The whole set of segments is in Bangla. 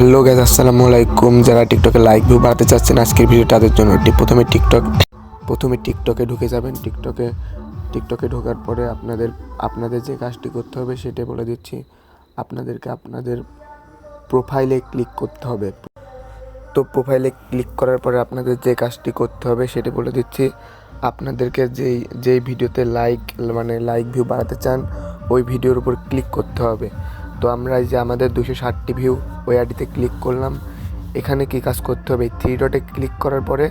হ্যালো গাইস, আসসালামু আলাইকুম। যারা টিকটকে লাইক ভিউ বাড়াতে চাচ্ছেন আজকের ভিডিও তাদের জন্য। প্রথমে টিকটকে ঢুকে যাবেন। টিকটকে ঢোকার পরে আপনাদের যে কাজটি করতে হবে সেটা বলে দিচ্ছি। আপনাদেরকে আপনাদের প্রোফাইলে ক্লিক করতে হবে। তো প্রোফাইলে ক্লিক করার পরে আপনাদের যে কাজটি করতে হবে সেটা বলে দিচ্ছি। আপনাদেরকে যেই ভিডিওতে লাইক ভিউ বাড়াতে চান ওই ভিডিওর উপর ক্লিক করতে হবে। তো আমরা এই যে আমাদের 260টি ভিউ ওই আইডিতে ক্লিক করলাম। এখানে কী কাজ করতে হবে, 3 ডটে ক্লিক করার পরে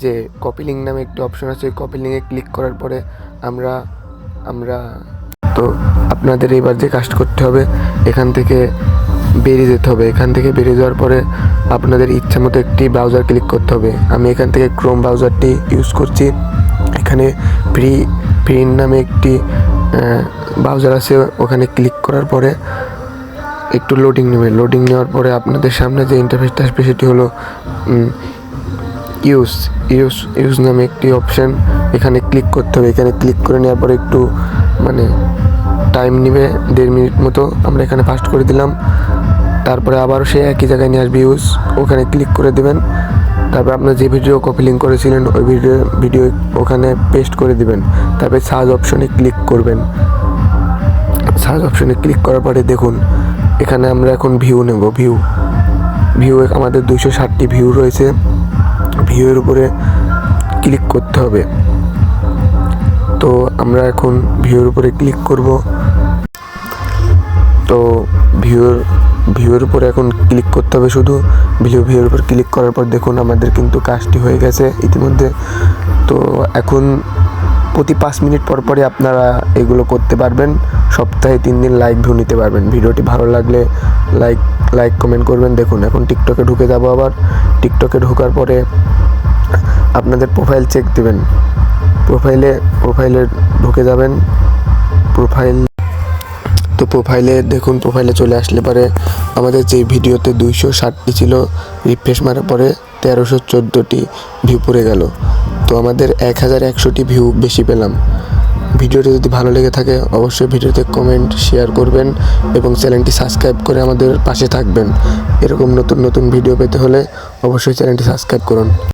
যে কপি লিঙ্ক নামে একটি অপশন আছে, ওই কপি লিঙ্কে ক্লিক করার পরে আমরা তো আপনাদের এবার যে কাজটা করতে হবে, এখান থেকে বেরিয়ে যেতে হবে। এখান থেকে বেরিয়ে যাওয়ার পরে আপনাদের ইচ্ছা মতো একটি ব্রাউজার ক্লিক করতে হবে। আমি এখান থেকে ক্রোম ব্রাউজারটি ইউজ করছি। এখানে প্রিন্ট নামে একটি ব্রাউজার আছে, ওখানে ক্লিক করার পরে একটু লোডিং নেবে। লোডিং নেওয়ার পরে আপনাদের সামনে যে ইন্টারফেসটা আসবে সেটি হলো ইউজ নামে একটি অপশান, এখানে ক্লিক করতে হবে। এখানে ক্লিক করে নেওয়ার পরে একটু টাইম নেবে, 1.5 মিনিট মতো। আমরা এখানে ফাস্ট করে দিলাম। তারপরে আবারও সে একই জায়গায় নিয়ে আসবে, ওখানে ক্লিক করে দেবেন। তারপর আপনার যে ভিডিও কপি লিঙ্ক করেছিলেন ওই ভিডিও ওখানে পেস্ট করে দিবেন। তারপরে সার্চ অপশনে ক্লিক করবেন। সার্চ অপশনে ক্লিক করার পরে দেখুন এখানে আমরা এখন ভিউ নেব। ভিউ আমাদের 260টি ভিউ রয়েছে। ভিউয়ের উপরে ক্লিক করতে হবে। তো আমরা এখন ভিউয়ের উপরে ক্লিক করব। তো ভিউয়ের উপরে এখন ক্লিক করতে হবে শুধু। ভিউয়ের উপর ক্লিক করার পর দেখুন আমাদের কিন্তু কাজটি হয়ে গেছে ইতিমধ্যে। তো এখন প্রতি 5 মিনিট পর পরই আপনারা এগুলো করতে পারবেন। সপ্তাহে 3 দিন লাইক ভিউ নিতে পারবেন। ভিডিওটি ভালো লাগলে লাইক কমেন্ট করবেন। দেখুন এখন টিকটকে ঢুকে যাব। আবার টিকটকে ঢোকার পরে আপনাদের প্রোফাইল চেক দেবেন। প্রোফাইলে ঢুকে যাবেন। প্রোফাইলে দেখুন, প্রোফাইলে চলে আসলে পরে আমাদের যে ভিডিওতে 260টি ছিল, রিফ্রেশ মারার পরে 1314টি ভিউ পড়ে গেল। তো আমাদের 1100টি ভিউ বেশি পেলাম। ভিডিওটি যদি ভালো লেগে থাকে অবশ্যই ভিডিওতে কমেন্ট শেয়ার করবেন এবং চ্যানেলটি সাবস্ক্রাইব করে আমাদের পাশে থাকবেন। এরকম নতুন ভিডিও পেতে হলে অবশ্যই চ্যানেলটি সাবস্ক্রাইব করুন।